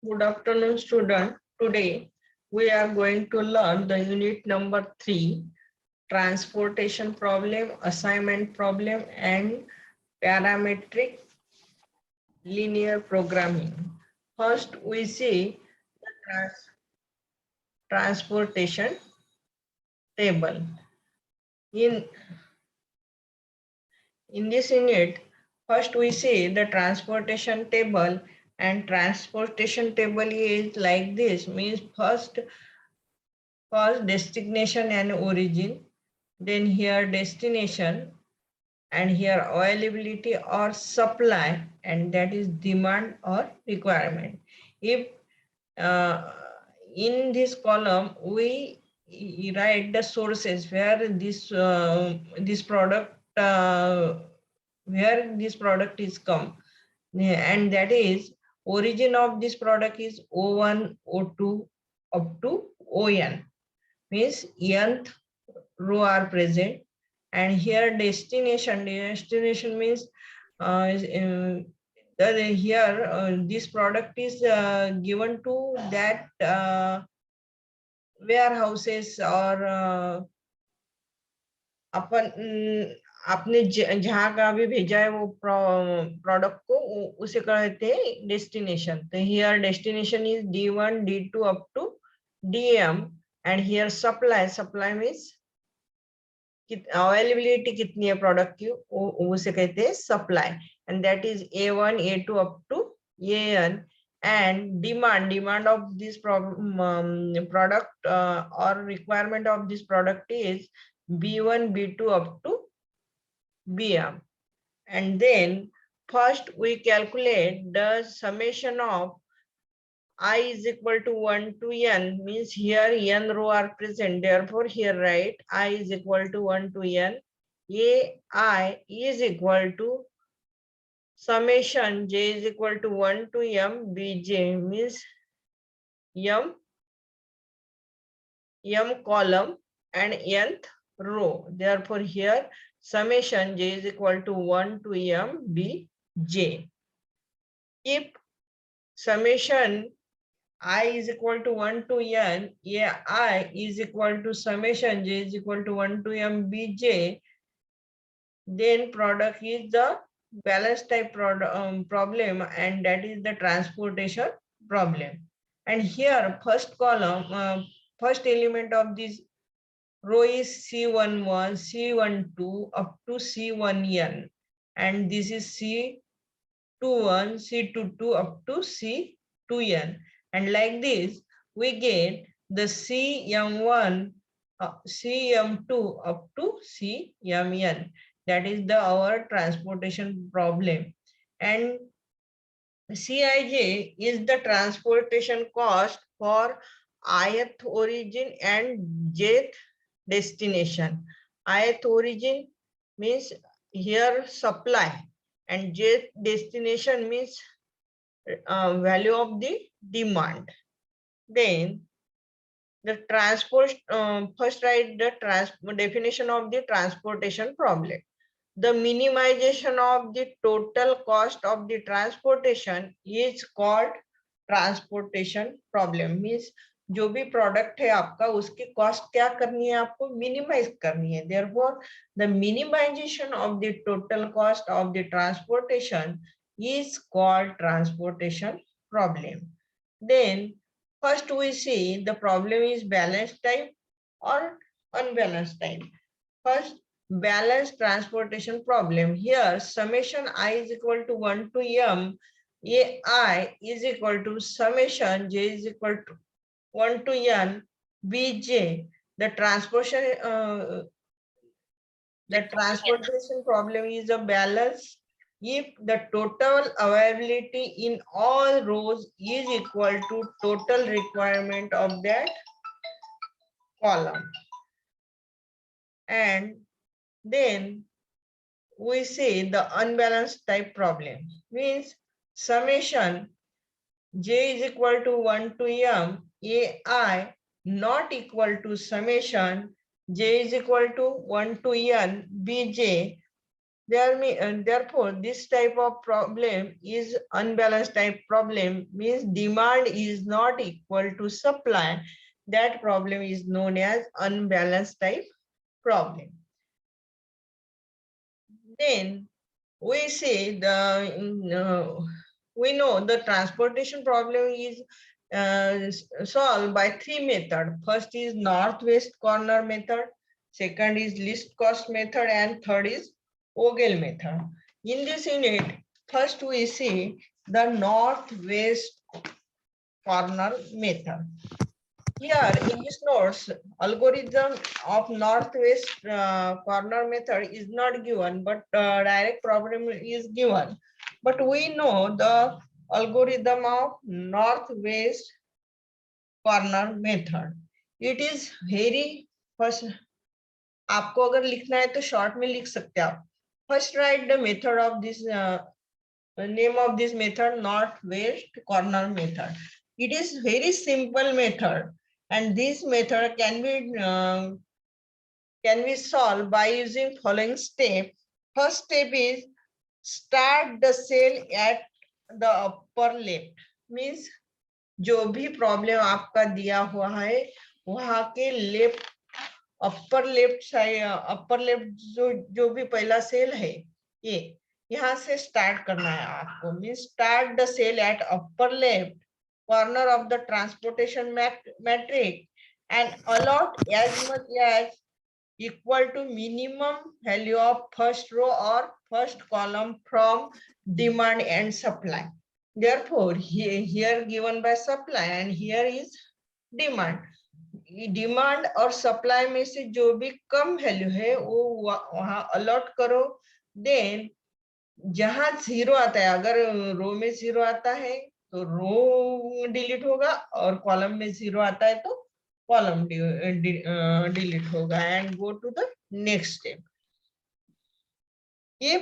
Good afternoon, student. Today we are going to learn the unit number 3, transportation problem, assignment problem, and parametric linear programming. First, we see the transportation table. In this unit, first we see the transportation table, and transportation table is like this, means first destination and origin, then here destination, and here availability or supply, and that is demand or requirement. If uh, in this column we write the sources where this product where this product is come, and that is origin of this product is O1, O2 up to ON, means nth row are present, and here destination means that here this product is given to that warehouses or अपन आपने जहाँ का भी भेजा है वो product को उसे कहते हैं डेस्टिनेशन. तो here destination is D1, D2 up to DM, and here supply means availability कितनी है प्रोडक्ट की उसे कहते हैं supply, and that is A1, A2 up to AN. and demand of this product or requirement of this product is B1, B2 up to BM. And then first we calculate the summation of I is equal to 1 to n, means here n row are present, therefore here write I is equal to 1 to n. AI is equal to summation j is equal to 1 to m bj, means m column and nth row, therefore here summation j is equal to 1 to m bj. If summation I is equal to 1 to n, AI is equal to summation j is equal to 1 to m bj, then product is the balance type problem, and that is the transportation problem. And here first column, first element of this row is C11, C12 up to C1n, and this is C21, C22 up to C2n. And like this, we get the CM1, CM2 up to CMN. That is our transportation problem. And CIJ is the transportation cost for ith origin and jth destination. Ith origin means here supply, and jth destination means value of the demand. Then the first write the definition of the transportation problem. The minimization of the total cost of the transportation is called transportation problem. Means जो भी product है आपका उसकी cost क्या करनी है, आपको minimise करनी है. Therefore the minimization of the total cost of the transportation is called transportation problem. Then first we see the problem is balanced type or unbalanced type. First, balanced transportation problem. Here summation I is equal to 1 to m, AI is equal to summation j is equal to 1 to n bj. The transportation problem is a balance if the total availability in all rows is equal to total requirement of that column. And then we say the unbalanced type problem, means summation j is equal to 1 to m, AI not equal to summation j is equal to 1 to n bj. Therefore, this type of problem is unbalanced type problem, means demand is not equal to supply. That problem is known as unbalanced type problem. Then we say we know the transportation problem is solved by three methods. First is northwest corner method, second is least cost method, and third is Vogel method. In this unit, first we see the northwest corner method. Here in this notes, algorithm of northwest corner method is not given, but direct problem is given. But we know the algorithm of northwest corner method. It is very first. आपको अगर लिखना है तो short में लिख सकते हैं आप. First write the method of this name of this method, northwest corner method. It is very simple method, and this method can be solved by using following step. First step is start the cell at the upper left, means जो भी problem आपका दिया हुआ है वहां के left upper left side upper left जो भी पहला सेल है ये यहाँ से स्टार्ट करना है आपको. Mean start the cell at upper left corner of the transportation matrix and allot as much as equal to minimum value of first row or first column from demand and supply. Therefore, here given by supply and here is demand. Demand और supply में से जो भी कम value है वो वहां allot करो. Then जहां जीरो आता है, अगर रो में जीरो आता है तो रो डिलीट होगा और कॉलम में जीरो आता है तो कॉलम डिलीट होगा. And go to the next step. If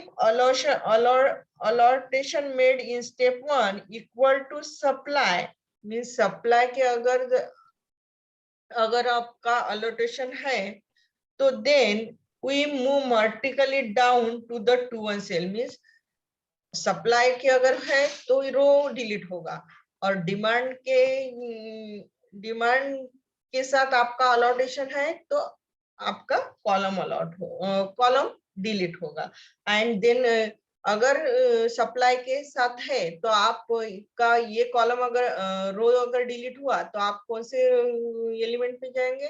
allottation made in step 1 equal to supply, means supply के अगर आपका allottation है तो then we move vertically down to the 2-1 cell. means supply के अगर है तो रो डिलीट होगा और डिमांड के साथ आपका allottation है तो आपका कॉलम अलॉट हो कॉलम डिलीट होगा. एंड देन अगर सप्लाई के साथ है तो आपका ये कॉलम अगर रो अगर डिलीट हुआ तो आप कौन से एलिमेंट पे जाएंगे?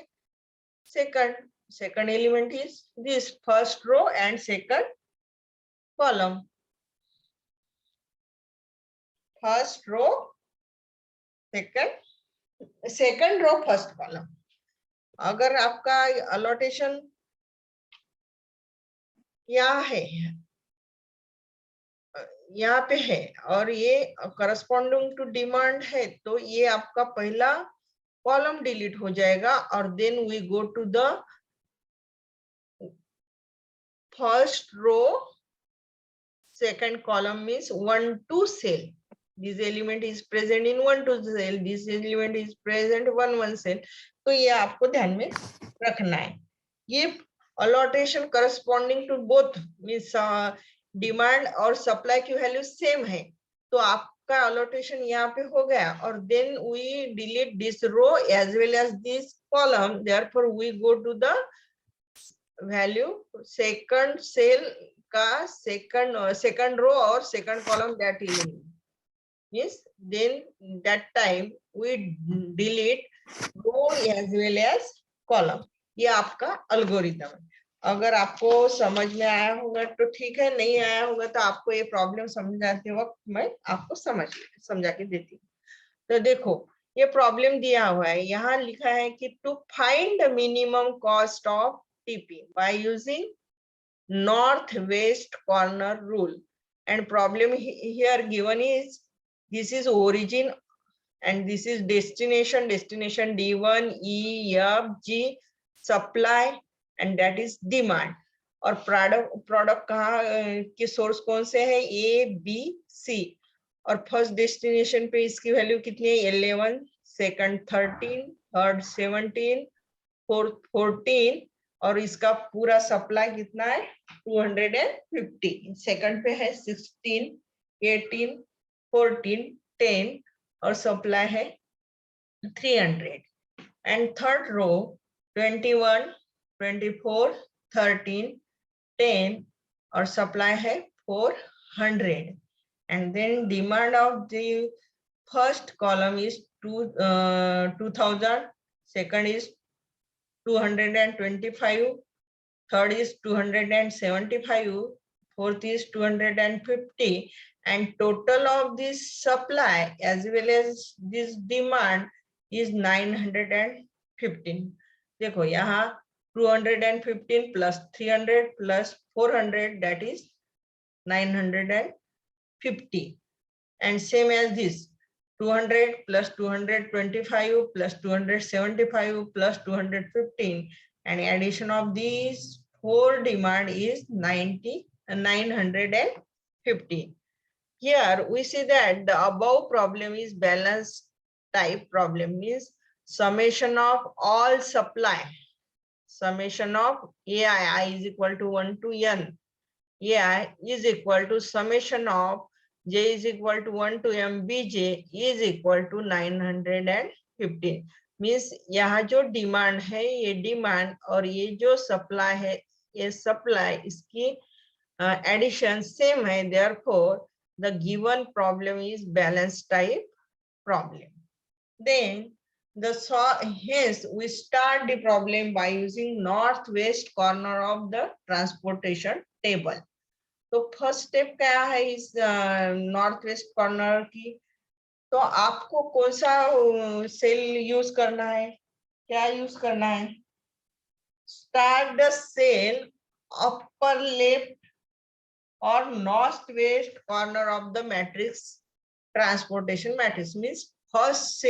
Second element is this first row and second column. First row second row first column. अगर आपका अलॉटेशन यहाँ है, यहाँ पे है और ये करस्पॉन्डिंग टू डिमांड है तो ये आपका पहला कॉलम डिलीट हो जाएगा और then we go to the first row second column means 1-2 cell. This element is present in 1-2 cell. This element is present 1-1 cell. तो ये आपको ध्यान में रखना है. ये allotation corresponding to both means demand और सप्लाई की वैल्यू सेम है तो आपका allottation यहाँ पे हो गया और then we delete this row as well as this column. Therefore we go to the value second cell का second row और second column that is means then that time we delete row as well as column. ये आपका algorithm है. अगर आपको समझ में आया होगा तो ठीक है, नहीं आया होगा तो आपको ये प्रॉब्लम समझाते वक्त मैं आपको समझा के देती हूँ. तो देखो ये प्रॉब्लम दिया हुआ है, यहाँ लिखा है कि to find the minimum cost of TP by using north west corner rule and problem here given is this is origin and this is destination D1 E F G supply and that is demand. और product कहाँ के source कौन से है? A B C. और first destination पे इसकी value कितनी है? 11, सेकंड 13, थर्ड 17, फोर्थ 14 और इसका पूरा सप्लाई कितना है 250, सेकंड पे है 16, 18, 14, 10 और सप्लाई है 300 एंड थर्ड रो 21, 24, 13, 10 और सप्लाई है 400 and then demand of the first column is 2000, second is 225, third is 275, fourth is 250 and total of this supply as well as this demand is 915. देखो यहाँ 215 plus 300 plus 400 that is 950 and same as this 200 plus 225 plus 275 plus 215 and addition of these four demand is 950. Here we see that the above problem is balance type problem, means summation of all supply, summation of ai is equal to 1 to n, ai is equal to summation of j is equal to 1 to m, bj is equal to 915. Means यहाँ जो demand है ये demand और ये जो supply है ये supply, इसकी एडिशन सेम है, therefore the given problem is balance type problem. Then hence we start the problem by using northwest corner of the transportation table. तो फर्स्ट स्टेप क्या है इस नॉर्थ वेस्ट कॉर्नर की, तो आपको कौन सा सेल यूज करना है, क्या यूज करना है, start the cell upper left और north west corner of the matrix transportation matrix, means first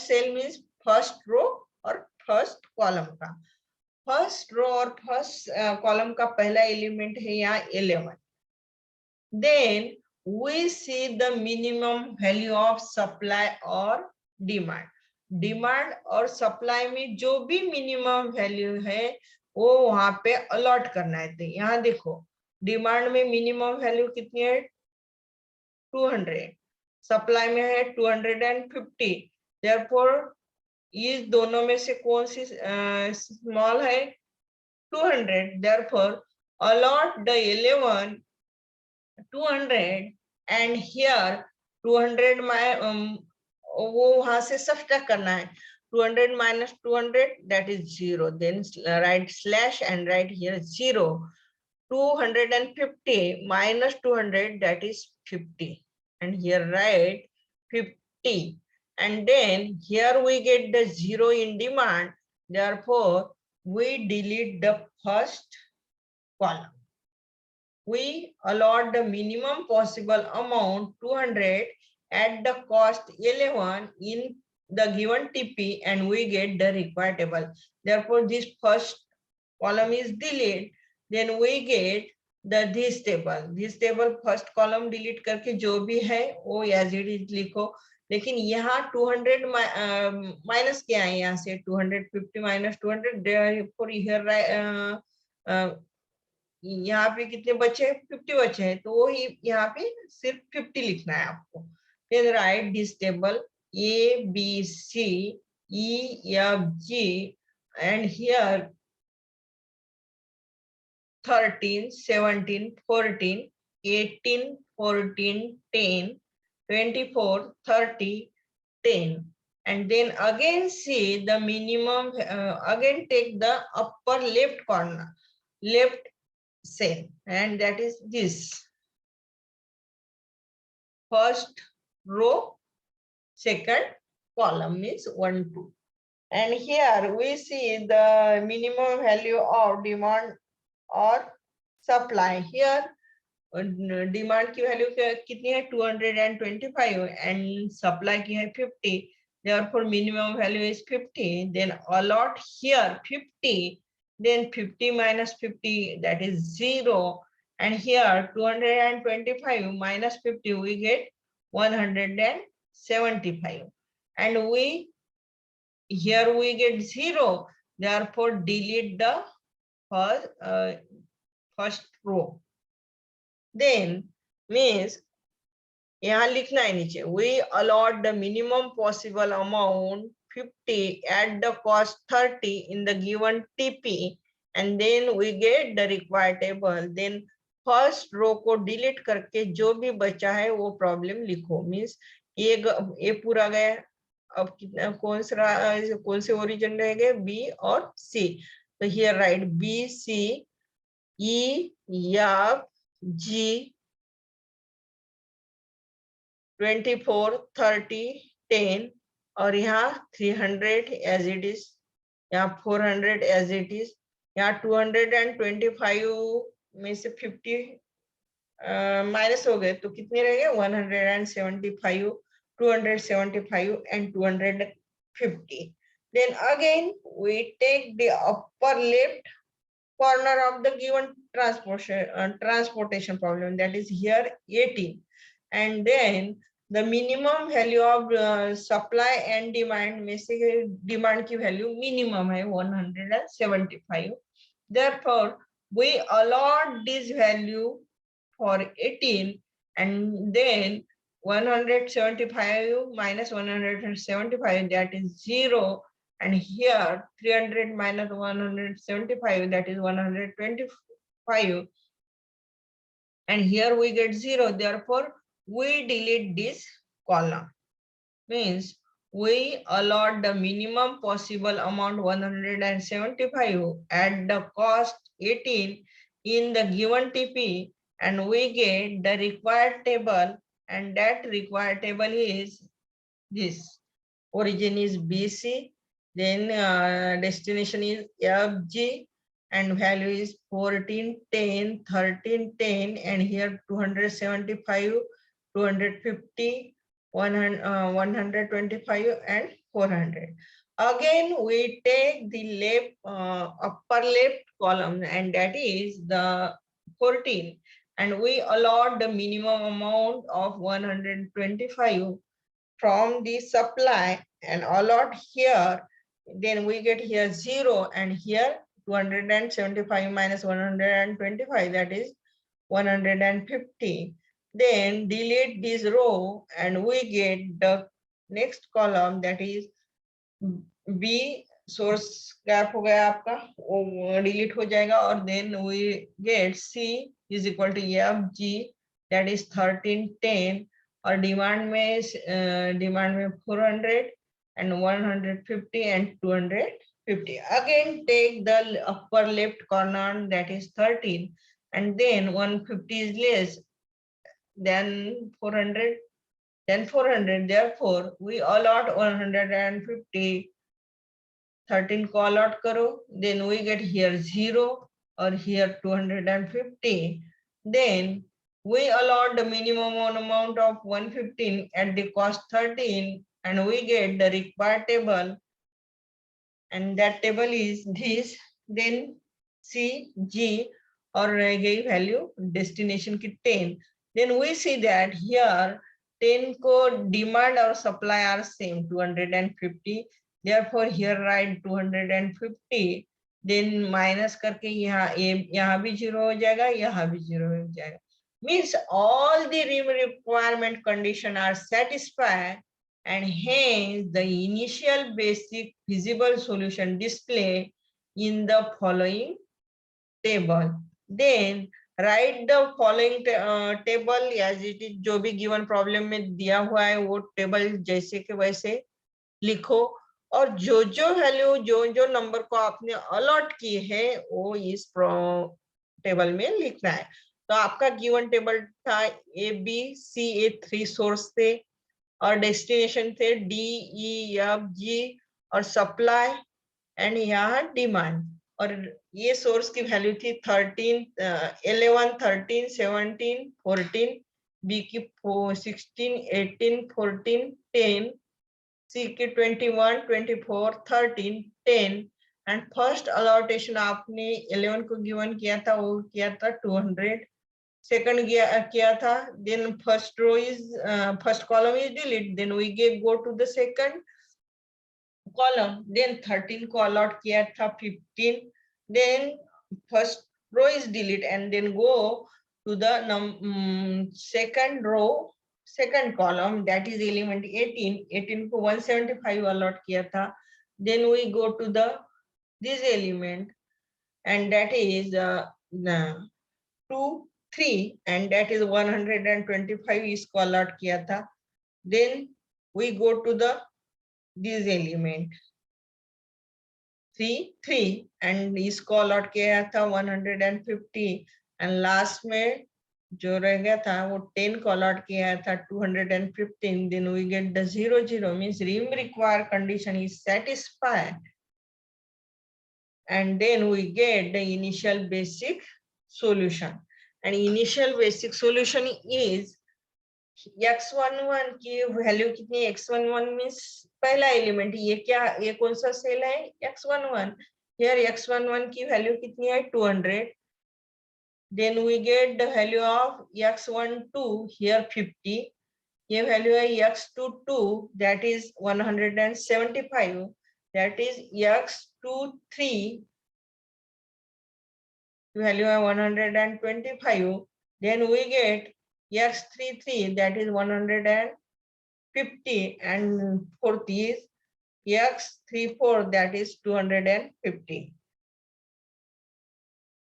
cell means first row और फर्स्ट कॉलम का, फर्स्ट रो और फर्स्ट कॉलम का पहला एलिमेंट है यहाँ 11. Then we see the minimum value of supply और demand, demand और supply में जो भी मिनिमम वैल्यू है वो वहां पे अलॉट करना है. तो यहाँ देखो डिमांड में मिनिमम वैल्यू कितनी है 200, सप्लाई में है 250, देयरफॉर इस दोनों में से कौन सी स्मॉल है 200, therefore allot the 11 200 and here 200 वो वहां से सब्ट्रैक्ट करना है, 200 minus 200 that is 0, then write slash and write here 0, 250 minus 200 that is 50 and here write 50 and then here we get the 0 in demand, therefore we delete the first column. We allot the minimum possible amount 200 at the cost 11 in the given TP and we get the required table. Therefore this first column is deleted, then we get this table first column delete करके जो भी है वो as it is लिखो, लेकिन यहाँ 200 minus क्या है, यहाँ से 250 माइनस 200, therefore here यहाँ पे कितने बचे 50 बचे हैं, तो वो यहाँ पे सिर्फ 50 लिखना है आपको. Then write this table A, B, C, E, F, G and here 13, 17, 14, 18, 14, 10, 24, 30, 10 and then again see the minimum, again take the upper left corner, left cell and that is this first row second column means 1 2 and here we see the minimum value of demand और supply. Here demand की value कितनी है 225 and supply की है 50, therefore minimum value is 50, then allot here 50, then 50 minus 50 that is 0 and here 225 minus 50 we get 175 and we here we get 0, therefore delete the first row. Then means यहाँ लिखना है नीचे, we allot the minimum possible amount 50 at the cost 30 in the given TP, and then we get the required table. Then first row को delete करके जो भी बचा है वो प्रॉब्लम लिखो. मीन्स ये पूरा गया. अब कितना कौन से ओरिजिन रह गए, बी और सी. तो here write B C E F G 24 30 10 और यहाँ 300 एज इट इज, यहाँ 400 एज इट इज, यहाँ 225 में से 50 माइनस हो गए तो कितने रह गए 175, 275 and 250. Then again we take the upper left corner of the given transportation problem, that is here 18, and then the minimum value of supply and demand में से demand की value minimum है 175. Therefore we allot this value for 18, and then 175 minus 175, that is 0, and here 300 minus 175, that is 125, and here we get 0. Therefore we delete this column. Means we allot the minimum possible amount 175 at the cost 18 in the given TP, and we get the required table, and that required table is this. Origin is BC, then destination is FG, and value is 14 10 13 10, and here 275 250 125 and 400. Again we take the left upper left column, and that is the 14, and we allot the minimum amount of 125 from the supply and allot here. Then we get here 0, and here 275 minus 125, that is 150. Then delete this row and we get the next column, that is B. source gap हो गया आपका, वो delete हो जाएगा, और then we get C is equal to FG, that is 1310, और demand में 400 and 150 and 250. Again take the upper left corner, that is 13, and then 150 is less than 400, then 400. Therefore we allot 150, 13 को allot करो, then we get here 0 or here 250. Then we allot the minimum amount of 115 at the cost 13, and we get the required table, and that table is this. Then C G और रह गई value destination की 10. Then we see that here 10 को demand और supply are same 250. Therefore here write 250. Then minus करके यहाँ भी 0 हो जाएगा, यहाँ भी 0 हो जाएगा. Means all the requirement condition are satisfied, and hence the initial basic feasible solution display in the following table. Then write the following table as it is. जो भी given problem में दिया हुआ है वो table जैसे के वैसे लिखो, और जो वैल्यू जो नंबर को आपने अलॉट की है वो इस टेबल में लिखना है. तो आपका गिवन टेबल था A B C, A 3 source थे, और डेस्टिनेशन थे डी ई एफ जी, और सप्लाई एंड यहाँ डिमांड, और ये सोर्स की वैल्यू थी 13 11 13 17 14, बी की 16 18 14 10, सी की 21 24 13 10, एंड फर्स्ट अलॉटेशन आपने 11 को गिवन किया था, वो किया था 200. सेकंड किया था, then first row is first column is delete, then we go to the second column, then 13 को allot किया था 15, then first row is delete and then go to the second row, second column, that is element 18. 18 को 175 allot किया था, then we go to the this element and that is 2 3 and that is 125 इसको allot किया था, then we go to the this element 3 3 and इसको allot किया था 150 and last में जो रह गया था वो 10 को allot किया था 215, then we get the 0 0 means rim required condition is satisfied and then we get the initial basic solution and initial basic solution is x11 की वैल्यू कितनी, x11 मींस पहला एलिमेंट, ये क्या, ये कौन सा सेल है, x11, here x11 की वैल्यू कितनी है 200, then we get the value of x12 here 50, ये वैल्यू है x22 that is 175, that is x23 value है 125, then we get x33 that is 150 and fourth is x34 that is 250.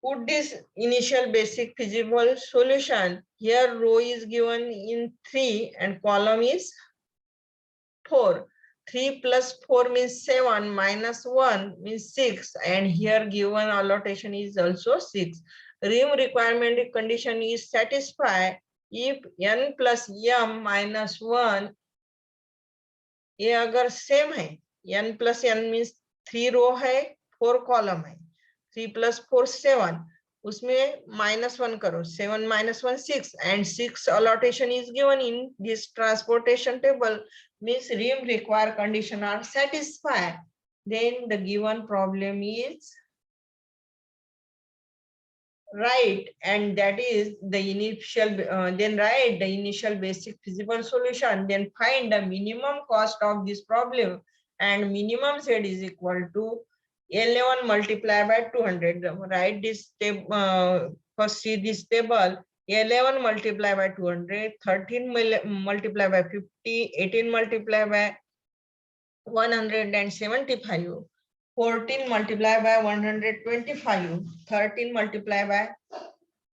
Put this initial basic feasible solution. Here row is given in 3 and column is 4. 3 plus 4 means 7 minus 1 means 6 and here given allocation is also 6. Rim requirement condition is satisfied if n plus m minus 1 ये अगर same है, n plus n means 3 रो है 4 column है, 3 plus 4 7, उसमें -1 करो, 7 minus 1 6 and 6 allocation is given in this transportation table means rim required condition are satisfied, then the given problem is right and that is the initial then write the initial basic feasible solution, then find the minimum cost of this problem and minimum z is equal to 11 multiplied by 200. Write this table, first see this table, 11 multiplied by 200, 13 multiplied by 50, 18 multiplied by 175, 14 multiplied by 125, 13 multiplied by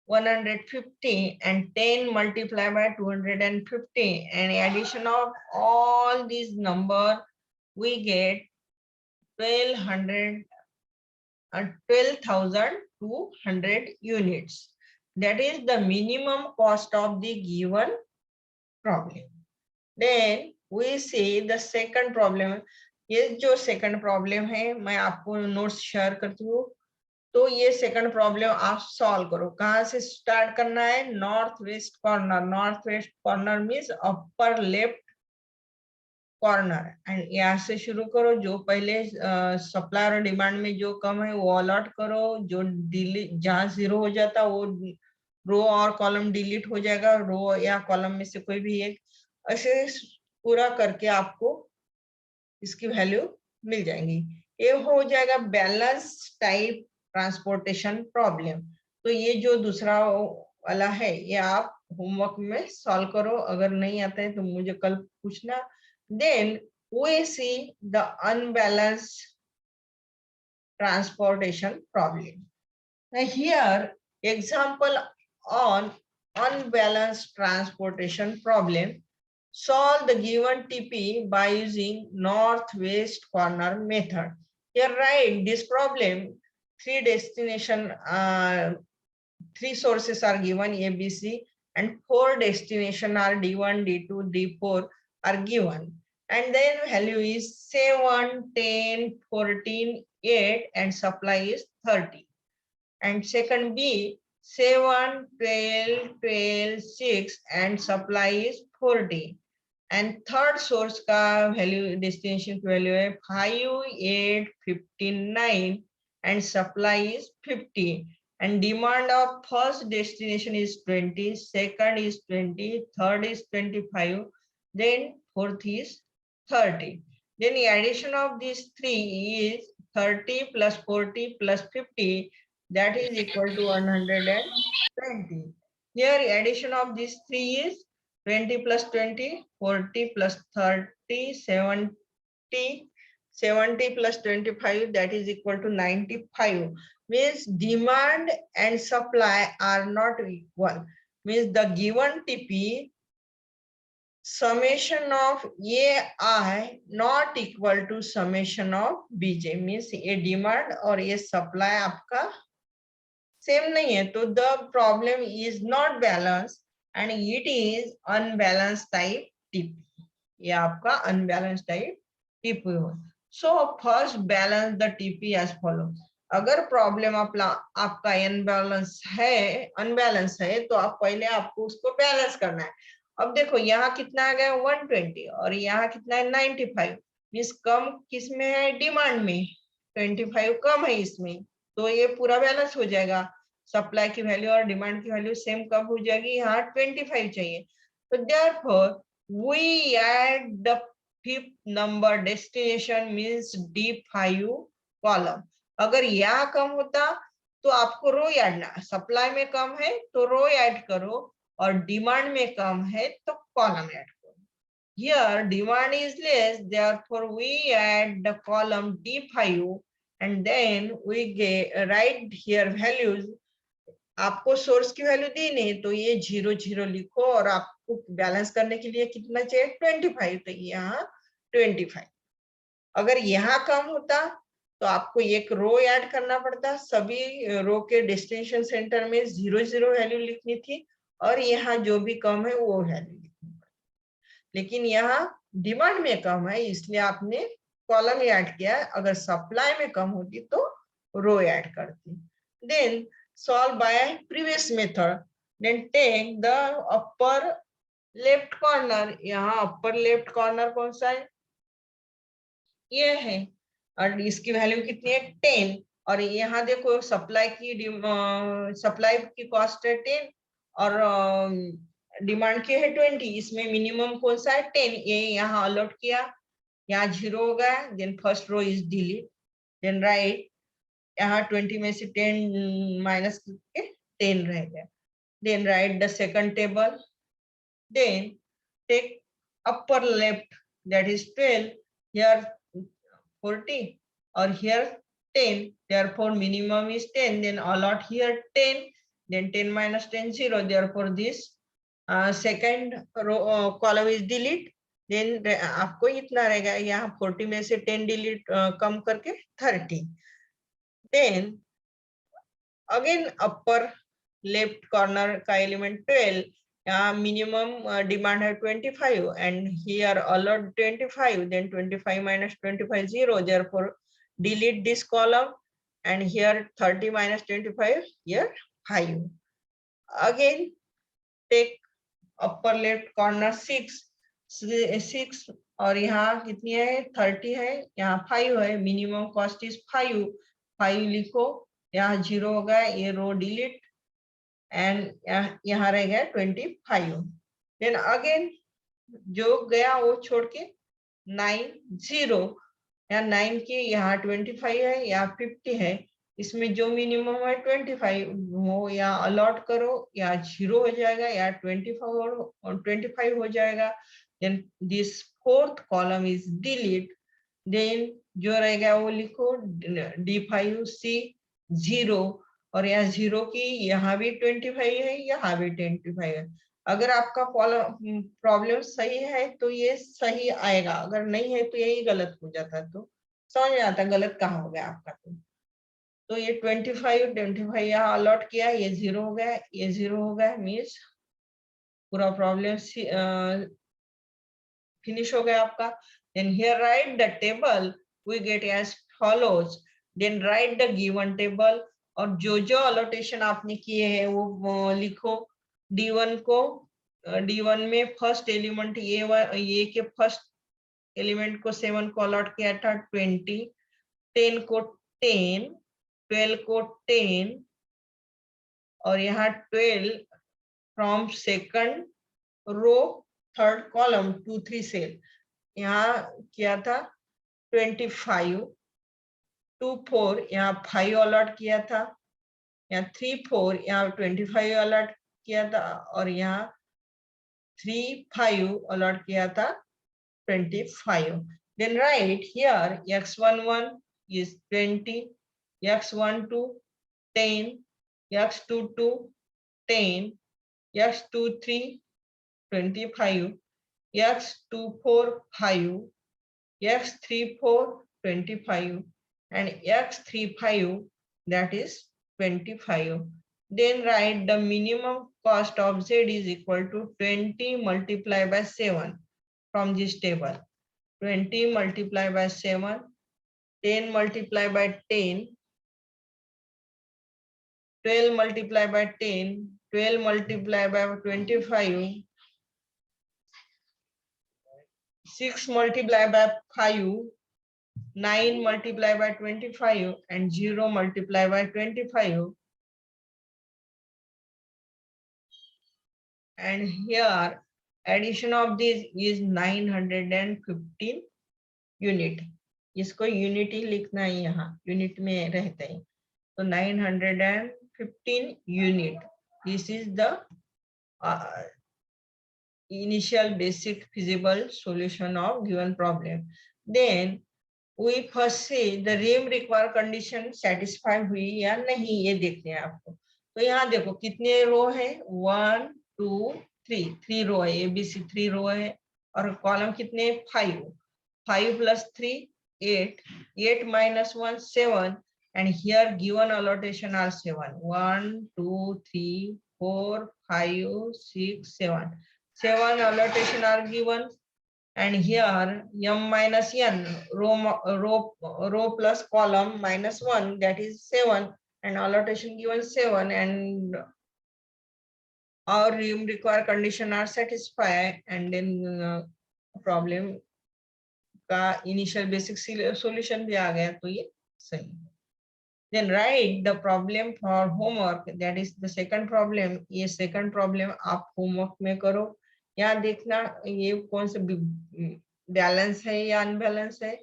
150 and 10 multiplied by 250 and addition of all these number we get 12,200 units. That is the minimum cost of the given problem. Then we see the second problem. ये जो second problem है मैं आपको notes share करती हूँ, तो ये second problem आप सॉल्व करो। कहाँ से स्टार्ट करना है, north west corner, north west corner means upper left corner and यहाँ से शुरू करो, जो पहले सप्लाई और डिमांड में जो कम है वो अलॉट करो, जो डिलीट जहाँ 0 हो जाता वो रो और कॉलम डिलीट हो जाएगा, रो या कॉलम में से कोई भी एक, ऐसे पूरा करके आपको इसकी वैल्यू मिल जाएंगी। ये हो जाएगा बैलेंस टाइप ट्रांसपोर्टेशन प्रॉब्लम। तो ये जो दूसरा वाला है ये आप होमवर्क में सॉल्व करो, अगर नहीं आता है तो मुझे कल पूछना। Then we see the unbalanced transportation problem. Now here example on unbalanced transportation problem. Solve the given TP by using northwest corner method. Here write this problem, three sources are given A, B, C and 4 destination are D1, D2, D4 are given. And then value is 7, 10, 14, 8 and supply is 30. And second B, 7, 12, 12, 6 and supply is 40. And third source का value destination की value है 5, 8, 15, 9 and supply is 50. And demand of first destination is 20, second is 20, third is 25, then fourth is 30. then the addition of these three is 30 plus 40 plus 50, that is equal to 120. Here addition of these three is 20 plus 20, 40 plus 30, 70, 70 plus 25, that is equal to 95. Means demand and supply are not equal. Means the given TP summation of AI not equal to summation of BJ. Means ये demand और ये supply आपका same नहीं है, तो the problem is not balanced and it is unbalanced type TP. ये आपका unbalanced type TP हो. So first balance the TP as follows. अगर प्रॉब्लम आपका अनबैलेंस है तो आप पहले आपको उसको बैलेंस करना है. अब देखो यहाँ कितना आ गया 120 और यहाँ कितना है 95. मीन्स कम किस में है, डिमांड में. 25 कम है इसमें, तो ये पूरा बैलेंस हो जाएगा. सप्लाई की वैल्यू और डिमांड की वैल्यू सेम कब हो जाएगी, यहाँ 25 चाहिए. तो therefore we add the fifth number destination means D5 column. अगर यहाँ कम होता तो आपको रो ऐड ना, सप्लाई में कम है तो रो ऐड करो और डिमांड में कम है तो कॉलम ऐड करो. Here demand is less, therefore we add the column D5 and then we write here values. आपको सोर्स की वैल्यू दी नहीं तो ये 0 0 लिखो और आपको बैलेंस करने के लिए कितना चाहिए 25, तो यहाँ 25. अगर यहाँ कम होता तो आपको एक रो ऐड करना पड़ता, सभी रो के डेस्टिनेशन सेंटर में 0 0 वैल्यू लिखनी थी और यहाँ जो भी कम है वो वैल्यू लिखनी पड़ती. लेकिन यहाँ डिमांड में कम है इसलिए आपने कॉलम ऐड किया. अगर सप्लाई में कम होती तो रो ऐड करती. Then solve by previous method. Then take the upper left corner. यहाँ upper left corner कौन सा है, ये है और इसकी वैल्यू कितनी है 10. और यहाँ देखो सप्लाई की कॉस्ट है 10 और डिमांड की है 20. इसमें मिनिमम कौन सा है 10, ये यहाँ अलॉट किया, यहाँ 0 हो गया. Then first row is delete. Then write, यहाँ 20 में से 10 माइनस करके 10 रह गया. Then write the second table. Then take upper left, that is 12. Here 40 और here 10, therefore minimum is 10. then allot here 10. then 10 minus 10 0, therefore this second row column is delete. then आपको इतना रहेगा, यहाँ 40 में से 10 डिलीट कम करके 30. then again upper left corner का element 12, यहाँ minimum demand है 25 and here allot 25. then 25 minus 25 0, therefore delete this column and here 30 minus 25, here 5. again take upper left corner 6 और यहाँ कितनी है 30 है, यहाँ 5 है, मिनिमम कॉस्ट इज 5 लिखो, यहाँ 0 हो गया, ये रो डिलीट एंड यहाँ रह गया 25. देन अगेन जो गया वो छोड़ के 9 0, यहाँ 9 के यहाँ 25 है, यहाँ 50 है, इसमें जो मिनिमम है 25 वो यहाँ अलॉट करो, यहाँ 0 हो जाएगा, यहाँ 25 हो जाएगा. Then this fourth column is delete. Then जो रहेगा वो लिखो D5C 0 और यहाँ 0 की यहाँ भी 25 है, यहाँ भी 25 है. अगर आपका प्रॉब्लम सही है तो ये सही आएगा, अगर नहीं है तो यही गलत हो जाता है. तो समझ में आता गलत कहाँ हो गया आपका. तो ये 25 यहाँ अलॉट किया, ये 0 हो गया, ये 0 हो गया, मीन्स पूरा प्रॉब्लम फिनिश हो गया आपका. then here write the table we get as follows. then write the given table और जो जो अलॉटेशन आपने किए हैं वो लिखो. D1 को D1 में फर्स्ट एलिमेंट ये के फर्स्ट एलिमेंट को 7 को अलॉट किया था 20, 10 को 10, 12 को 10 और यहाँ 12 from second row third column 2 3 cell यहाँ किया था 25, 2 4 यहाँ 5 अलॉट किया था, यहाँ 3 4 यहाँ 25 अलॉट किया था, और यहाँ 3 5 अलॉट किया था 25. Then write here x11 is 20, x12 10, x22 10, x23 25, x24 5, x34 25, and x35 that is 25. Then write the minimum cost of Z is equal to 20 multiplied by 7 from this table. 20 multiplied by 7, 10 multiplied by 10, 12 multiplied by 10, 12 multiplied by 25, 6 multiplied by 5, 9 multiplied by 25, and 0 multiplied by 25. And here addition of this is 915 unit. इसको unit ही लिखना है, यहाँ unit में रहते हैं, तो 915 unit. This is the initial basic feasible solution of given problem. Then we first see the rim require condition satisfy हुई या नहीं, ये देखते हैं आपको. तो यहाँ देखो कितने रो है, 1 2 3 रो है, ABC 3 रो है, और कॉलम कितने 5 plus 3 8, 8 minus 1 7, and here given allocation are 7, 1 2 3 4 5 6 7, 7 allocation are given. And here m minus n, row plus column minus 1, that is 7, and allocation given 7, and our rim require condition are satisfied, and then problem का initial basic solution भी आ गया, तो ये सही. Then write the problem for homework, that is the second problem. ये second problem आप homework में करो. यहाँ देखना ये कौन सा बैलेंस है या अनबैलेंस है.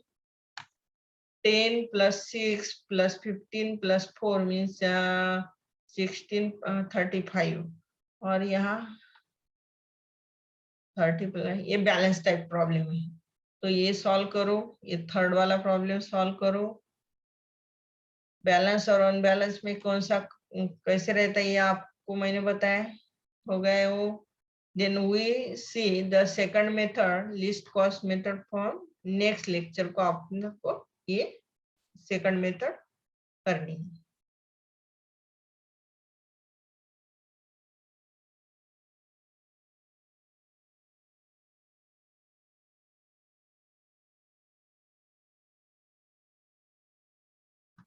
10 plus 6 plus 15 plus 4 means 16 35, और यहाँ 30 plus, ये बैलेंस टाइप प्रॉब्लम है, तो ये सॉल्व करो. ये थर्ड वाला प्रॉब्लम सॉल्व करो. बैलेंस और अनबैलेंस में कौन सा कैसे रहता है ये आपको मैंने बताया, हो गया वो. Then we see the second method, least cost method from next lecture को आपको ये second method करनी है.